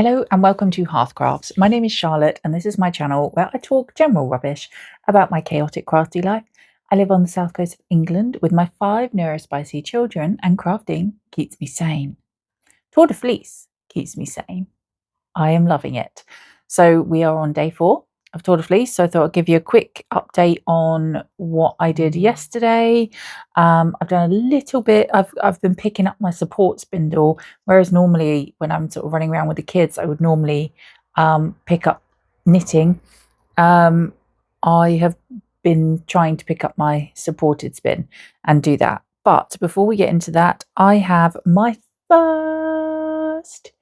Hello and welcome to Hearthcrafts. My name is Charlotte and this is my channel where I talk general rubbish about my chaotic crafty life. I live on the south coast of England with my 5 neurospicy children and crafting keeps me sane. Tour de Fleece keeps me sane. I am loving it. So we are on day 4 of Tour de Fleece. So I thought I'd give you a quick update on what I did yesterday. I've done a little bit. I've been picking up my support spindle, whereas normally when I'm sort of running around with the kids, I would normally pick up knitting. I have been trying to pick up my supported spin and do that. But before we get into that, I have my first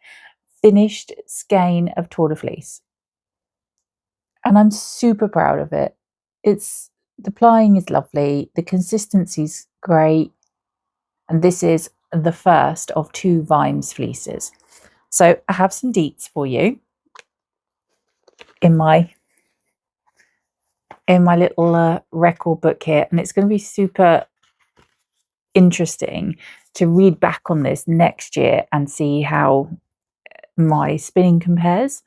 finished skein of Tour de Fleece. And I'm super proud of it. The plying is lovely, the consistency's great, and this is the first of 2 Vimes fleeces. So I have some deets for you in my little record book here, and it's going to be super interesting to read back on this next year and see how my spinning compares.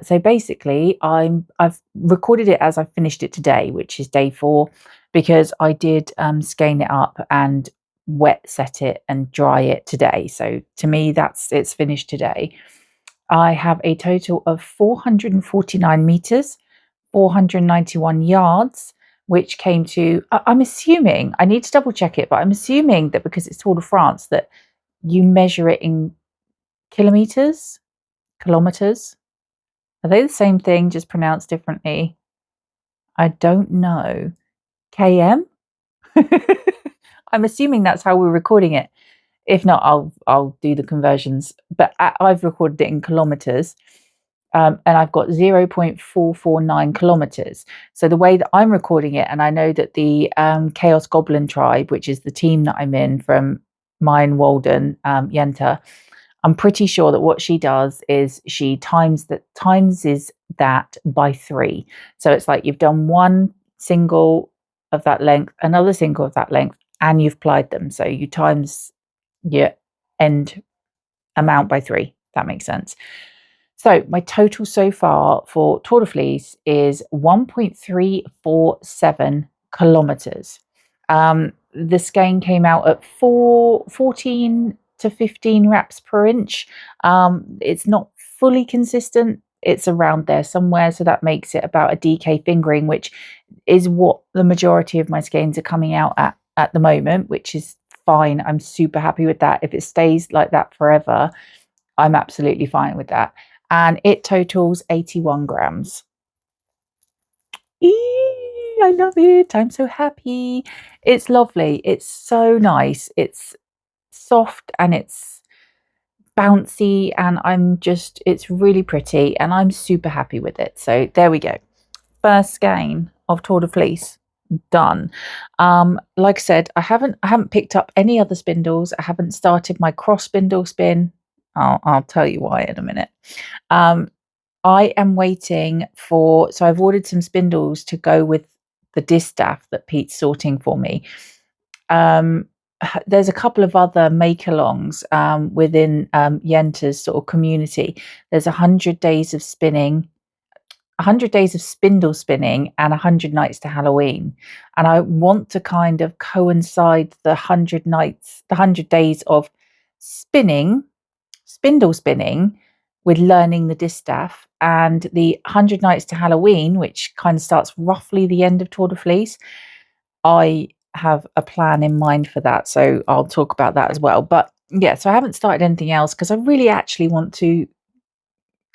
So basically I've recorded it as I finished it today, which is day 4, because I did skein it up and wet set it and dry it today. So to me it's finished today. I have a total of 449 meters, 491 yards, which came to, I'm assuming, I need to double check it, but I'm assuming that because it's Tour de France that you measure it in kilometers. Are they the same thing, just pronounced differently? I don't know. KM? I'm assuming that's how we're recording it. If not, I'll do the conversions. But I've recorded it in kilometers, and I've got 0.449 kilometers. So the way that I'm recording it, and I know that the Chaos Goblin tribe, which is the team that I'm in from Mine Walden, Yenta, I'm pretty sure that what she does is she times that by 3. So it's like you've done one single of that length, another single of that length, and you've plied them. So you times your end amount by 3. That makes sense. So my total so far for Tour de Fleece is 1.347 kilometers. The skein came out at 14 to 15 wraps per inch. It's not fully consistent. It's around there somewhere. So that makes it about a DK fingering, which is what the majority of my skeins are coming out at the moment, which is fine. I'm super happy with that. If it stays like that forever, I'm absolutely fine with that. And it totals 81 grams. I love it. I'm so happy. It's lovely. It's so nice. It's soft and it's bouncy, and it's really pretty, and I'm super happy with it. So there we go. First skein of Tour de Fleece done. Like I said, I haven't picked up any other spindles. I haven't started my cross spindle spin. I'll tell you why in a minute. I am waiting so I've ordered some spindles to go with the distaff that Pete's sorting for me. There's a couple of other make-alongs within Yenta's sort of community. There's 100 days of spinning, 100 days of spindle spinning, and 100 nights to Halloween. And I want to kind of coincide the 100 days of spindle spinning, with learning the distaff, and the 100 nights to Halloween, which kind of starts roughly the end of Tour de Fleece. I have a plan in mind for that, so I'll talk about that as well. But yeah, so I haven't started anything else because I really actually want to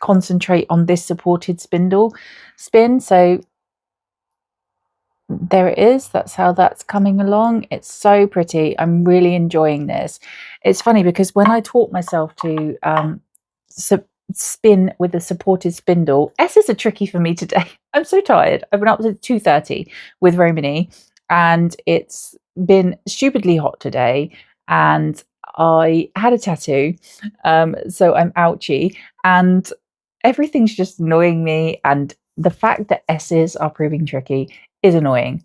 concentrate on this supported spindle spin. So there it is. That's how that's coming along. It's so pretty. I'm really enjoying this. It's funny because when I taught myself to spin with a supported spindle, S's are tricky for me today. I'm so tired. I've been up to 2:30 with Romany, and it's been stupidly hot today, and I had a tattoo, so I'm ouchy, and everything's just annoying me, and the fact that S's are proving tricky is annoying.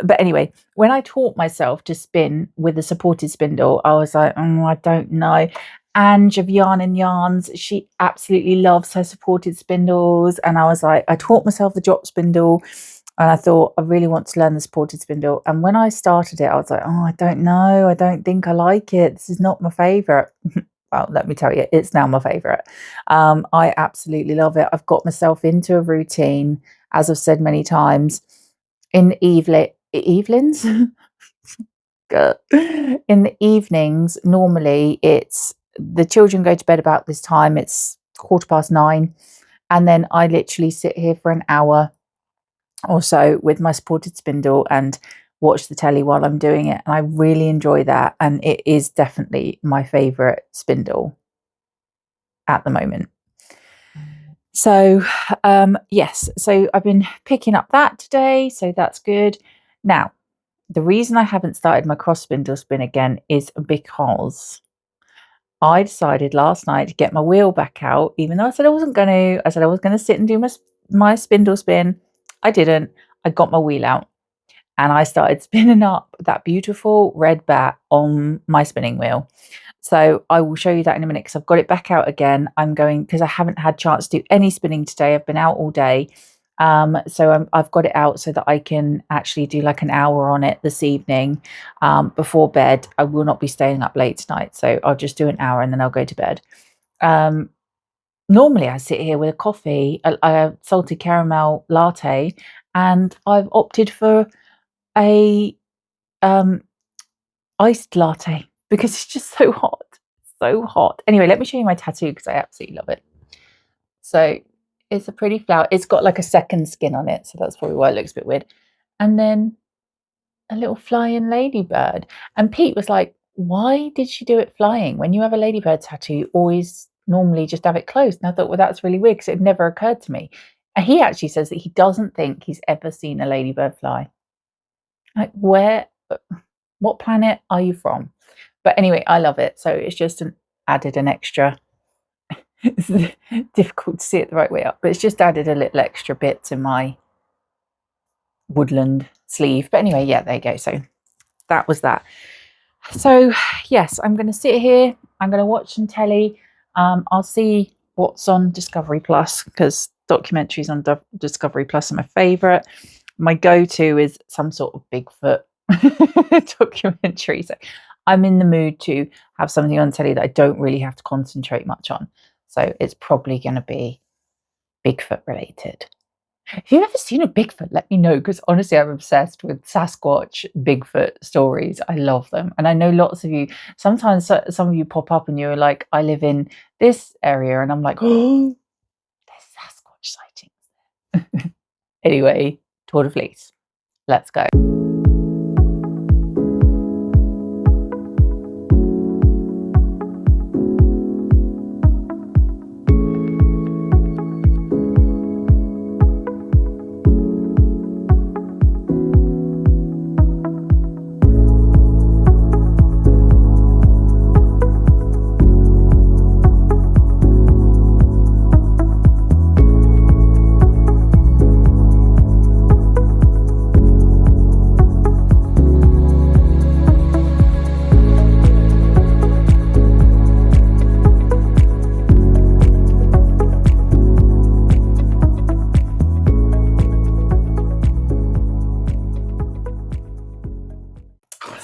But anyway, when I taught myself to spin with a supported spindle, I was like, I don't know. Ange of Yarn and Yarns, she absolutely loves her supported spindles. And I was like, I taught myself the drop spindle and I thought I really want to learn the supported spindle. And when I started it, I was like, oh, I don't know. I don't think I like it. This is not my favorite. Well, let me tell you, it's now my favorite. I absolutely love it. I've got myself into a routine, as I've said many times, in evenings. In the evenings, normally it's the children go to bed about this time. It's 9:15, and then I literally sit here for an hour or so with my supported spindle and watch the telly while I'm doing it. And I really enjoy that. And it is definitely my favorite spindle at the moment. So, yes, so I've been picking up that today. So that's good. Now, the reason I haven't started my cross spindle spin again is because I decided last night to get my wheel back out, even though I said I wasn't going to. I said I was going to sit and do my spindle spin. I didn't. I got my wheel out and I started spinning up that beautiful red bat on my spinning wheel. So I will show you that in a minute because I've got it back out again. I'm going because I haven't had a chance to do any spinning today. I've been out all day. So I've got it out so that I can actually do like an hour on it this evening before bed. I will not be staying up late tonight, so I'll just do an hour and then I'll go to bed. Normally I sit here with a coffee, a salted caramel latte, and I've opted for a iced latte because it's just so hot. So hot. Anyway, let me show you my tattoo because I absolutely love it. So it's a pretty flower. It's got like a second skin on it, so that's probably why it looks a bit weird. And then a little flying ladybird. And Pete was like, why did she do it flying? When you have a ladybird tattoo, you always normally just have it closed. And I thought, well, that's really weird because it never occurred to me. And he actually says that he doesn't think he's ever seen a ladybird fly. Like, what planet are you from? But anyway, I love it. So it's just added an extra. It's difficult to see it the right way up, but it's just added a little extra bit to my woodland sleeve. But anyway, yeah, there you go. So that was that. So yes, I'm going to sit here. I'm going to watch some telly. I'll see what's on Discovery Plus because documentaries on Discovery Plus are my favorite. My go-to is some sort of Bigfoot documentary. So I'm in the mood to have something on telly that I don't really have to concentrate much on. So it's probably going to be Bigfoot related. If you've ever seen a Bigfoot, let me know because honestly, I'm obsessed with Sasquatch Bigfoot stories. I love them. And I know lots of you, sometimes some of you pop up and you're like, I live in this area. And I'm like, oh, there's Sasquatch sightings. Anyway, Tour de Fleece. Let's go.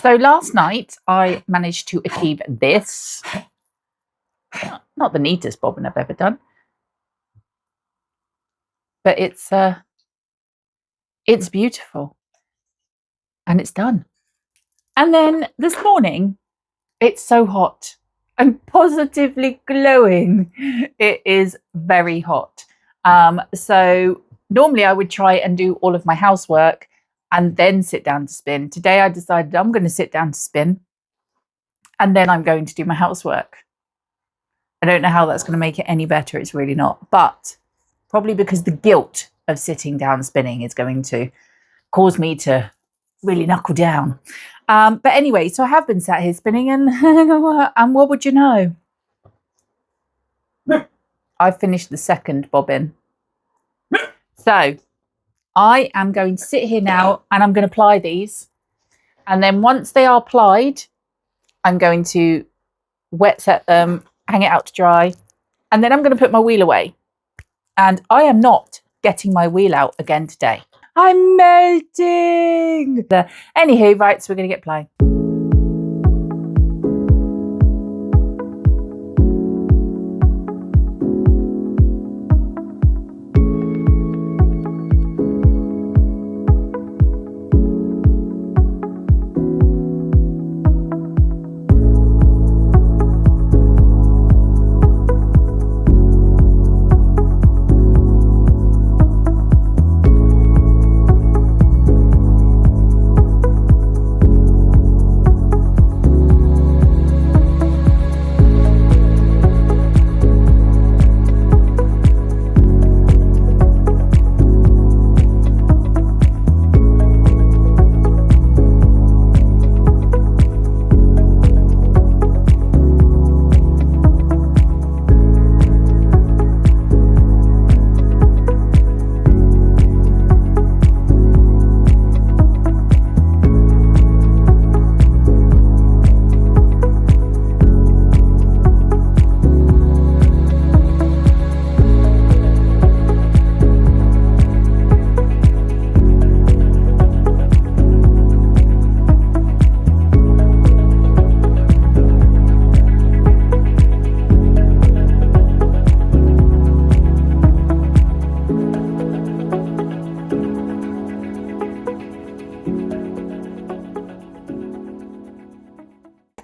So last night I managed to achieve this. Not the neatest bobbin I've ever done, but it's beautiful and it's done. And then this morning, it's so hot. I'm positively glowing. It is very hot. So normally I would try and do all of my housework and then sit down to spin. Today I decided I'm going to sit down to spin and then I'm going to do my housework. I don't know how that's going to make it any better. It's really not. But probably because the guilt of sitting down spinning is going to cause me to really knuckle down. But anyway, so I have been sat here spinning and what would you know? I've finished the second bobbin. So I am going to sit here now and I'm going to ply these. And then once they are plied, I'm going to wet set them hang it out to dry, and then I'm going to put my wheel away. And I am not getting my wheel out again today. I'm melting! Anywho, right, so we're going to get playing.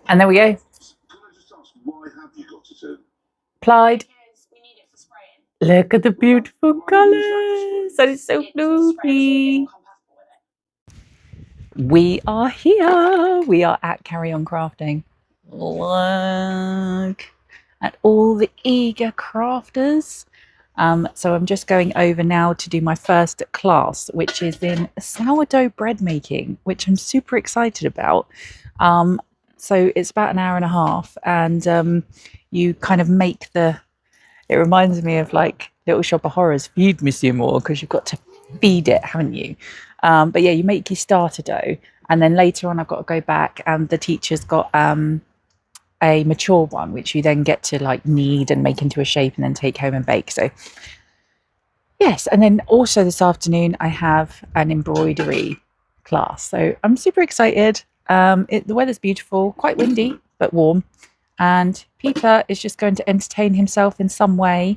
And there we go. Plied. Look at the beautiful colours. That is so floofy. We are here. We are at Carry On Crafting. Look at all the eager crafters. So I'm just going over now to do my first class, which is in sourdough bread making, which I'm super excited about. So it's about an hour and a half, and you kind of make it reminds me of like Little Shop of Horrors, feed me some more, because you've got to feed it, haven't you? But yeah, you make your starter dough, and then later on I've got to go back, and the teacher's got a mature one, which you then get to like knead and make into a shape and then take home and bake. So yes, and then also this afternoon I have an embroidery class, so I'm super excited. The weather's beautiful, quite windy but warm, and Peter is just going to entertain himself in some way.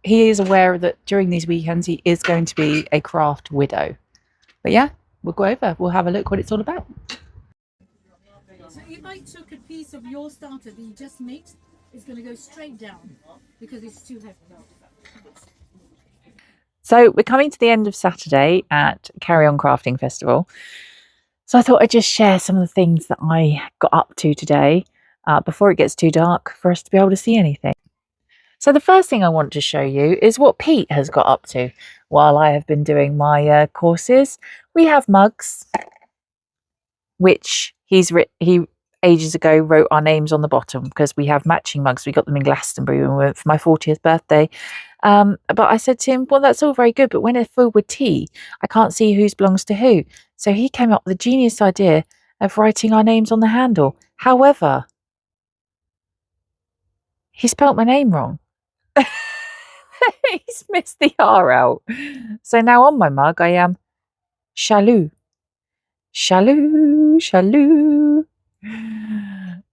He is aware that during these weekends he is going to be a craft widow. But yeah, we'll go over, we'll have a look what it's all about. So if I took a piece of your starter that you just mixed, it's going to go straight down because it's too heavy. So we're coming to the end of Saturday at Carry On Crafting Festival. So I thought I'd just share some of the things that I got up to today before it gets too dark for us to be able to see anything. So the first thing I want to show you is what Pete has got up to while I have been doing my courses. We have mugs, which he ages ago wrote our names on the bottom because we have matching mugs. We got them in Glastonbury when we went for my 40th birthday. But I said to him, well, that's all very good, but when it's filled with tea, I can't see whose belongs to who. So he came up with the genius idea of writing our names on the handle. However, he spelt my name wrong. He's missed the R out. So now on my mug, I am Shalou. Shalou, Shalou.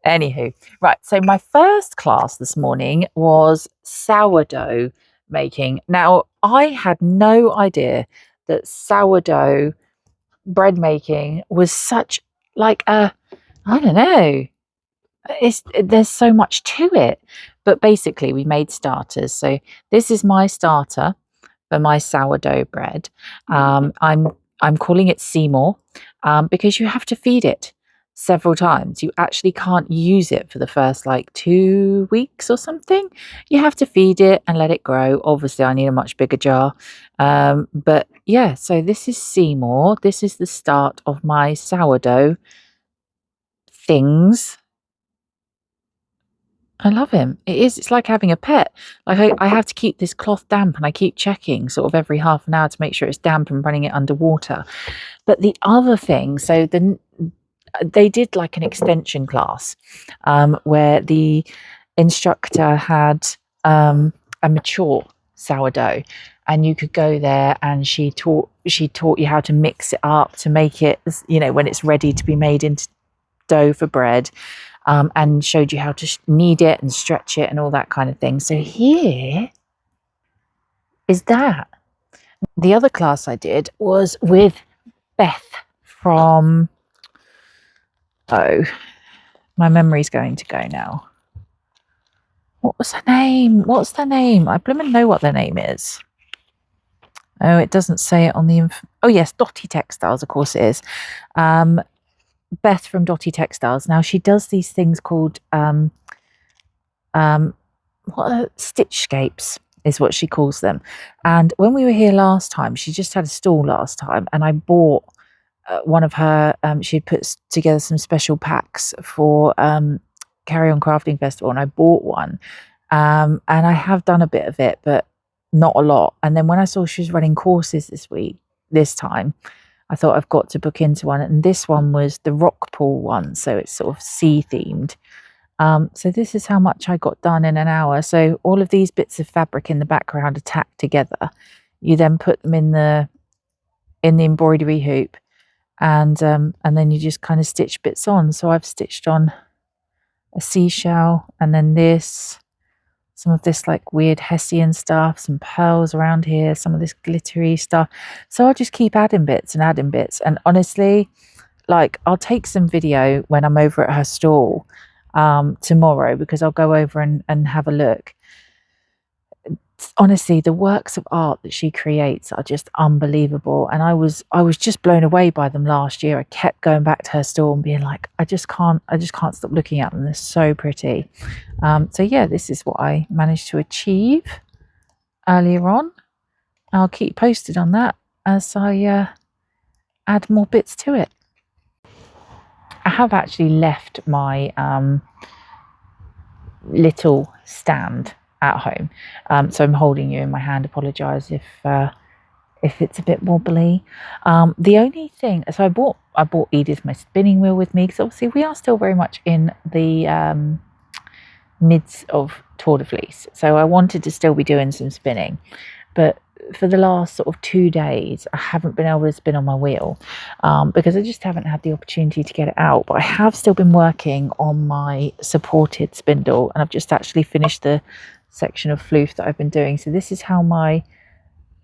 Anywho, right. So my first class this morning was sourdough making. Now, I had no idea that sourdough bread making was such like I don't know. There's so much to it. But basically, we made starters. So this is my starter for my sourdough bread. I'm calling it Seymour because you have to feed it several times. You actually can't use it for the first like 2 weeks or something. You have to feed it and let it grow. Obviously, I need a much bigger jar. But yeah, so this is Seymour. This is the start of my sourdough things. I love him. It's like having a pet. Like I have to keep this cloth damp, and I keep checking sort of every half an hour to make sure it's damp and running it underwater. But the other thing, so they did like an extension class where the instructor had a mature sourdough, and you could go there and she taught you how to mix it up to make it, you know, when it's ready to be made into dough for bread, and showed you how to knead it and stretch it and all that kind of thing. So here is that. The other class I did was with Beth from, oh, my memory's going to go now. What was her name? What's their name? I blooming know what their name is. Oh, it doesn't say it on the oh yes, Dotty Textiles, of course it is. Beth from Dotty Textiles. Now she does these things called stitchscapes is what she calls them. And when we were here last time, she just had a stall last time, and I bought one of her. She'd put together some special packs for Carry On Crafting Festival, and I bought one. And I have done a bit of it, but not a lot. And then when I saw she was running courses this time, I thought I've got to book into one. And this one was the rock pool one, so it's sort of sea themed. So this is how much I got done in an hour. So all of these bits of fabric in the background are tacked together. You then put them in the embroidery hoop, and then you just kind of stitch bits on. So I've stitched on a seashell, and then some of this like weird Hessian stuff, some pearls around here, some of this glittery stuff. So I'll just keep adding bits. And honestly, like, I'll take some video when I'm over at her stall tomorrow, because I'll go over and have a look. Honestly, the works of art that she creates are just unbelievable, and I was just blown away by them last year. I kept going back to her store and being like, I just can't stop looking at them. They're so pretty. So yeah, this is what I managed to achieve earlier on. I'll keep posted on that as I add more bits to it. I have actually left my little stand at home, so I'm holding you in my hand. Apologise if it's a bit wobbly. The only thing, so I bought Edith my spinning wheel with me, because obviously we are still very much in the midst of Tour de Fleece, so I wanted to still be doing some spinning, but for the last sort of 2 days I haven't been able to spin on my wheel, because I just haven't had the opportunity to get it out. But I have still been working on my supported spindle, and I've just actually finished the section of floof that I've been doing. So this is how my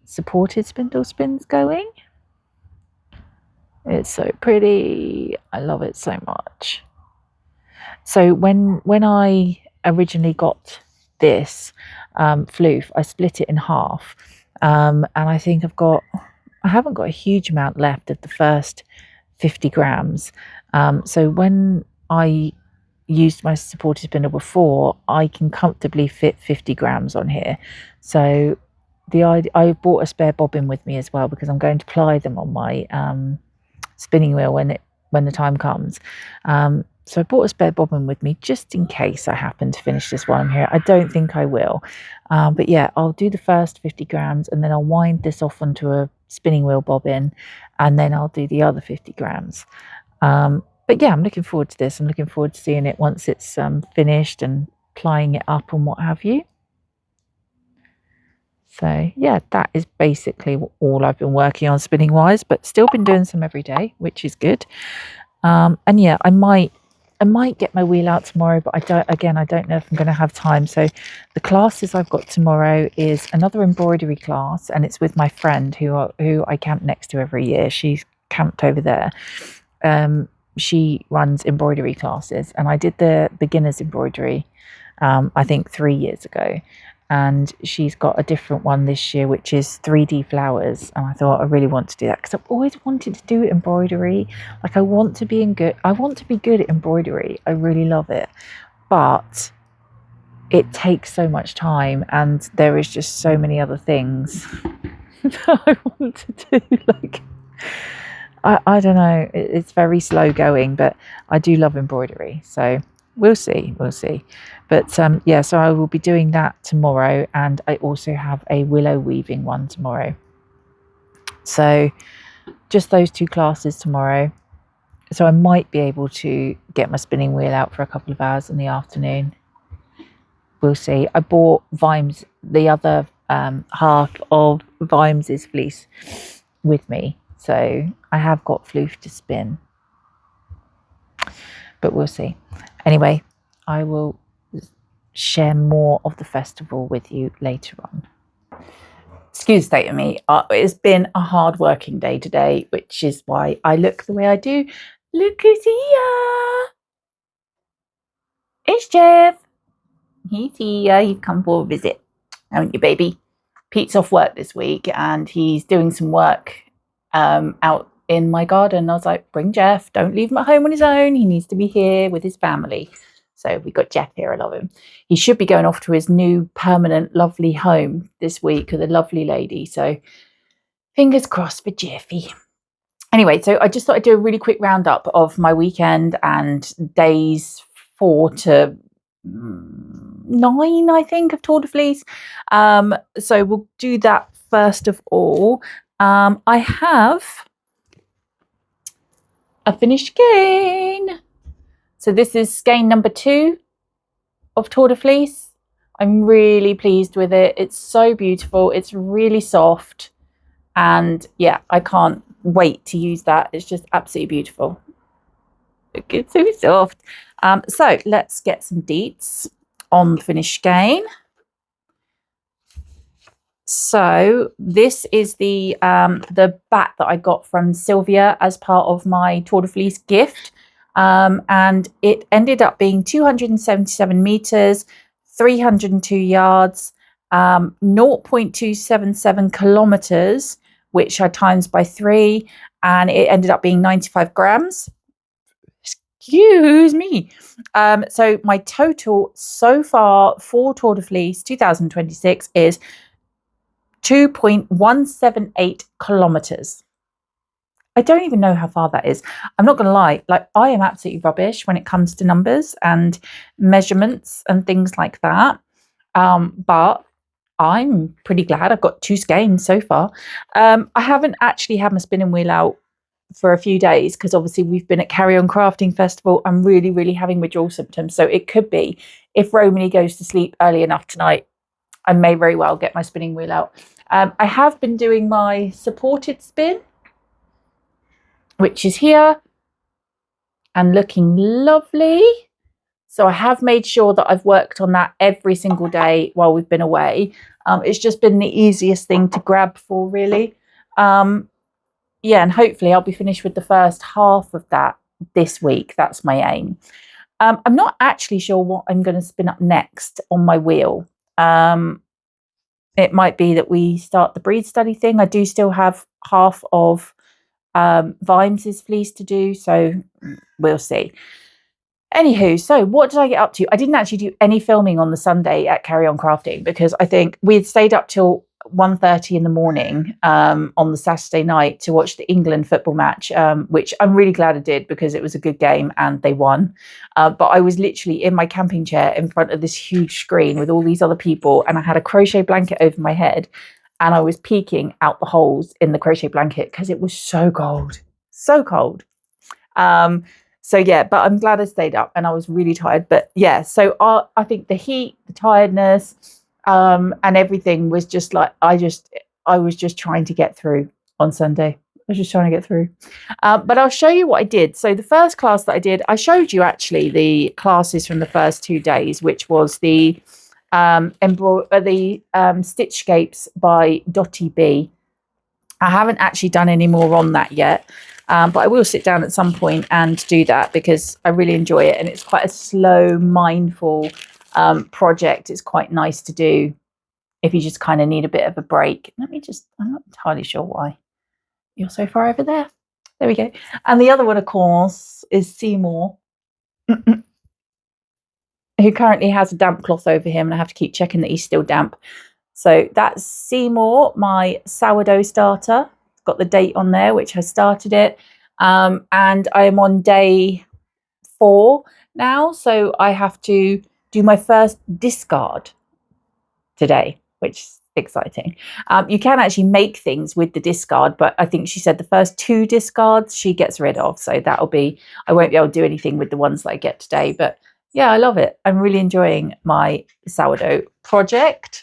supported spindle spin's going. It's so pretty. I love it so much. So when I originally got this floof, I split it in half, and I think I haven't got a huge amount left of the first 50 grams. So when I used my supported spindle before, I can comfortably fit 50 grams on here. So I bought a spare bobbin with me as well, because I'm going to ply them on my spinning wheel when the time comes. So I bought a spare bobbin with me just in case I happen to finish this while I'm here. I don't think I will, but yeah, I'll do the first 50 grams, and then I'll wind this off onto a spinning wheel bobbin, and then I'll do the other 50 grams. But yeah, I'm looking forward to this. I'm looking forward to seeing it once it's finished and plying it up and what have you. So yeah, that is basically all I've been working on spinning wise, but still been doing some every day, which is good. And yeah, I might get my wheel out tomorrow, but I don't know if I'm going to have time. So the classes I've got tomorrow is another embroidery class, and it's with my friend who I camp next to every year. She's camped over there. She runs embroidery classes, and I did the beginner's embroidery I think 3 years ago, and she's got a different one this year, which is 3D flowers, and I thought I really want to do that, because I've always wanted to do embroidery. Like, I want to be good at embroidery. I really love it, but it takes so much time, and there is just so many other things that I want to do. Like, I don't know, it's very slow going, but I do love embroidery, so we'll see. But yeah, so I will be doing that tomorrow, and I also have a willow weaving one tomorrow. So just those two classes tomorrow. So I might be able to get my spinning wheel out for a couple of hours in the afternoon. We'll see. I bought Vimes, the other half of Vimes's fleece with me. So I have got floof to spin. But we'll see. Anyway, I will share more of the festival with you later on. Excuse the state of me. It's been a hard working day today, which is why I look the way I do. Look who's here. It's Jeff. He's here. He's come for a visit, haven't you, baby? Pete's off work this week and he's doing some work out in my garden. I was like, bring Jeff. Don't leave him at home on his own. He needs to be here with his family. So we got Jeff here. I love him. He should be going off to his new permanent lovely home this week with a lovely lady. So fingers crossed for Jeffy. Anyway, so I just thought I'd do a really quick roundup of my weekend and days 4 to 9, I think, of Tour de Fleece. So we'll do that first of all. I have a finished skein. So this is skein number 2 of Tour de Fleece. I'm really pleased with it. It's so beautiful. It's really soft. And yeah, I can't wait to use that. It's just absolutely beautiful. It's so soft. So let's get some deets on the finished skein. So this is the bat that I got from Sylvia as part of my Tour de Fleece gift. And it ended up being 277 meters, 302 yards, 0.277 kilometers, which I times by 3, and it ended up being 95 grams. Excuse me. So my total so far for Tour de Fleece 2026 is 2.178 kilometers. I don't even know how far that is. I'm not going to lie. Like, I am absolutely rubbish when it comes to numbers and measurements and things like that. But I'm pretty glad I've got 2 skeins so far. I haven't actually had my spinning wheel out for a few days because obviously we've been at Carry On Crafting Festival. I'm really having withdrawal symptoms. So it could be, if Romany goes to sleep early enough tonight, I may very well get my spinning wheel out. I have been doing my supported spin, which is here and looking lovely. So I have made sure that I've worked on that every single day while we've been away. It's just been the easiest thing to grab for, really. Yeah, and hopefully I'll be finished with the first half of that this week. That's my aim. I'm not actually sure what I'm going to spin up next on my wheel. It might be that we start the breed study thing. I do still have half of Vimes's fleece to do, so we'll see. Anywho, so what did I get up to? I didn't actually do any filming on the Sunday at Carry On Crafting because I think we had stayed up till 1:30 in the morning on the Saturday night to watch the England football match, which I'm really glad I did because it was a good game and they won. But I was literally in my camping chair in front of this huge screen with all these other people, and I had a crochet blanket over my head, and I was peeking out the holes in the crochet blanket because it was so cold, so cold. So yeah, but I'm glad I stayed up, and I was really tired. But yeah, so I think the heat, the tiredness, and everything was just like I was just trying to get through on Sunday. I was just trying to get through. But I'll show you what I did. So the first class that I did, I showed you actually the classes from the first 2 days, which was the Stitchscapes by Dottie B. I haven't actually done any more on that yet. But I will sit down at some point and do that because I really enjoy it. And it's quite a slow, mindful project. It's quite nice to do if you just kind of need a bit of a break. I'm not entirely sure why you're so far over there. There we go. And the other one, of course, is Seymour, who currently has a damp cloth over him. And I have to keep checking that he's still damp. So that's Seymour, my sourdough starter. Got the date on there, which has started it. And I am on day 4 now. So I have to do my first discard today, which exciting. You can actually make things with the discard, but I think she said the first 2 discards she gets rid of. So that'll be, I won't be able to do anything with the ones that I get today. But yeah, I love it. I'm really enjoying my sourdough project.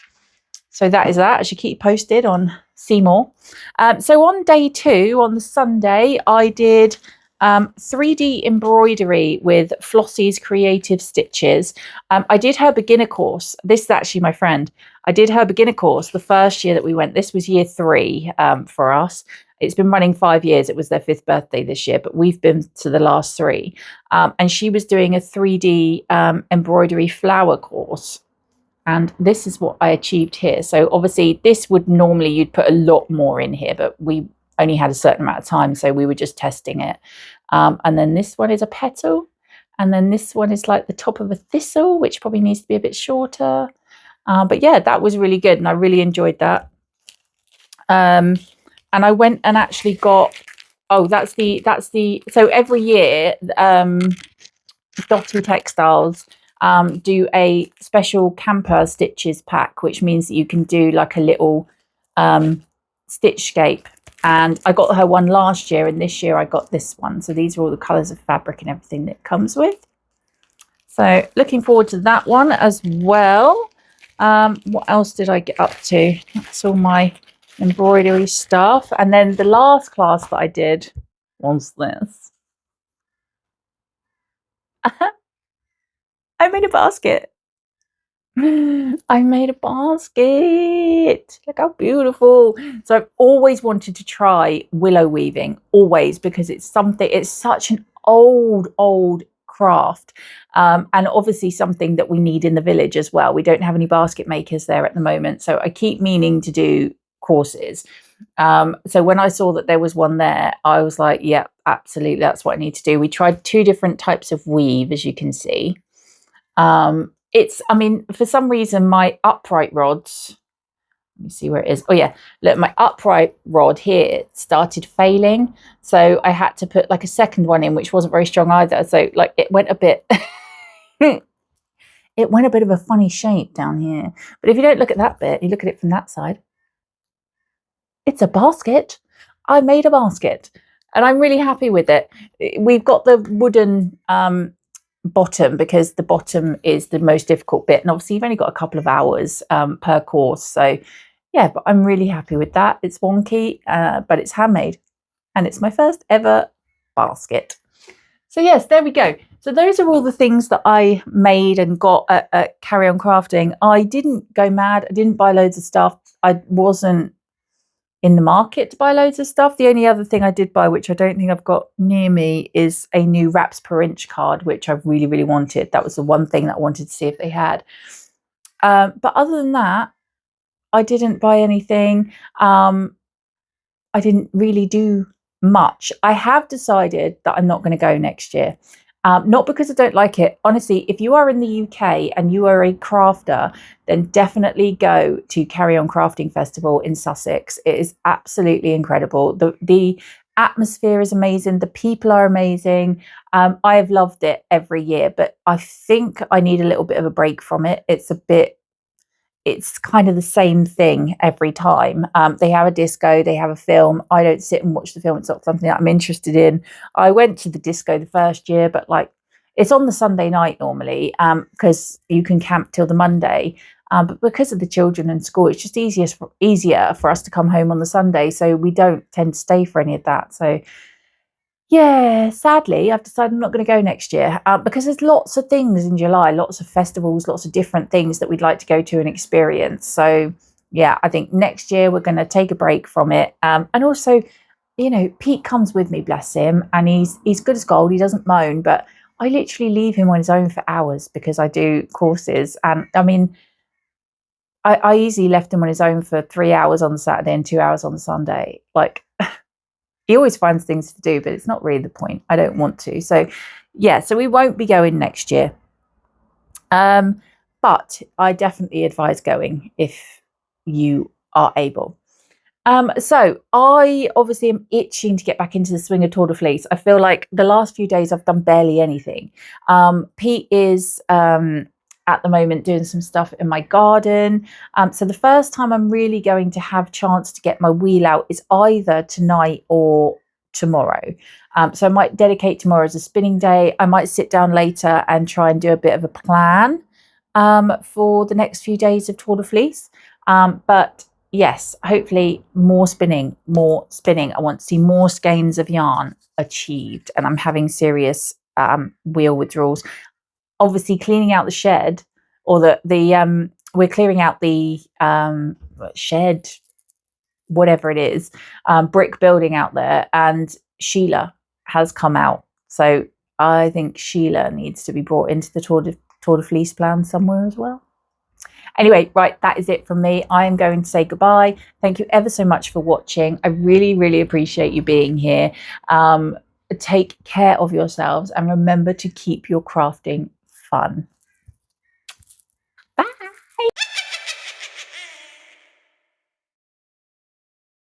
So that is that. I should keep posted on Seymour. So on day 2, on the Sunday, I did 3D embroidery with Flossie's Creative Stitches. I did her beginner course. This is actually my friend. I did her beginner course the first year that we went. This was year 3 for us. It's been running 5 years. It was their 5th birthday this year, but we've been to the last 3. And she was doing a 3D embroidery flower course. And this is what I achieved here. So obviously this would normally, you'd put a lot more in here, but we only had a certain amount of time, so we were just testing it. And then this one is a petal. And then this one is like the top of a thistle, which probably needs to be a bit shorter. But yeah, that was really good. And I really enjoyed that. And I went and actually got, so every year, Dotty Textiles do a special camper stitches pack, which means that you can do like a little stitchscape. And I got her one last year, and this year I got this one. So these are all the colours of fabric and everything that it comes with. So looking forward to that one as well. What else did I get up to? That's all my embroidery stuff. And then the last class that I did was this. I made a basket. I made a basket. Look how beautiful. So I've always wanted to try willow weaving, always, because it's such an old craft. And obviously something that we need in the village as well. We don't have any basket makers there at the moment. So I keep meaning to do courses. So when I saw that there was one there, I was like, yeah, absolutely, that's what I need to do. We tried 2 different types of weave, as you can see. For some reason, my upright rods, let me see where it is. Oh yeah, look, my upright rod here started failing. So I had to put like a second one in, which wasn't very strong either. So like it went a bit, it went a bit of a funny shape down here. But if you don't look at that bit, you look at it from that side, it's a basket. I made a basket and I'm really happy with it. We've got the wooden, bottom, because the bottom is the most difficult bit, and obviously you've only got a couple of hours per course. So yeah, but I'm really happy with that. It's wonky, but it's handmade, and it's my first ever basket. So yes, there we go. So those are all the things that I made and got at Carry On Crafting. I didn't go mad. I didn't buy loads of stuff. I wasn't in the market to buy loads of stuff. The only other thing I did buy, which I don't think I've got near me, is a new wraps per inch card, which I really, really wanted. That was the one thing that I wanted to see if they had. But other than that, I didn't buy anything. I didn't really do much. I have decided that I'm not going to go next year. Not because I don't like it. Honestly, if you are in the UK and you are a crafter, then definitely go to Carry On Crafting Festival in Sussex. It is absolutely incredible. The atmosphere is amazing. The people are amazing. I have loved it every year, but I think I need a little bit of a break from it. It's kind of the same thing every time. They have a disco, they have a film. I don't sit and watch the film. It's not something that I'm interested in. I went to the disco the first year, but like it's on the Sunday night normally, because you can camp till the Monday. But because of the children and school, it's just easier for us to come home on the Sunday. So we don't tend to stay for any of that. So yeah, sadly, I've decided I'm not going to go next year, because there's lots of things in July, lots of festivals, lots of different things that we'd like to go to and experience. So yeah, I think next year we're going to take a break from it. And also, you know, Pete comes with me, bless him, and he's good as gold. He doesn't moan, but I literally leave him on his own for hours because I do courses. And I mean, I easily left him on his own for 3 hours on the Saturday and 2 hours on the Sunday. Like, he always finds things to do, but it's not really the point. I don't want to. So yeah, so we won't be going next year. But I definitely advise going if you are able. So I obviously am itching to get back into the swing of Tour de Fleece. I feel like the last few days I've done barely anything. Pete is at the moment doing some stuff in my garden. So the first time I'm really going to have chance to get my wheel out is either tonight or tomorrow. So I might dedicate tomorrow as a spinning day. I might sit down later and try and do a bit of a plan for the next few days of Tour de Fleece. But yes, hopefully more spinning, more spinning. I want to see more skeins of yarn achieved, and I'm having serious wheel withdrawals. Obviously, cleaning out the shed, or the we're clearing out the shed, whatever it is, brick building out there, and Sheila has come out. So I think Sheila needs to be brought into the Tour de Fleece plan somewhere as well. Anyway, right, that is it from me. I am going to say goodbye. Thank you ever so much for watching. I really, really appreciate you being here. Take care of yourselves and remember to keep your crafting fun. Bye.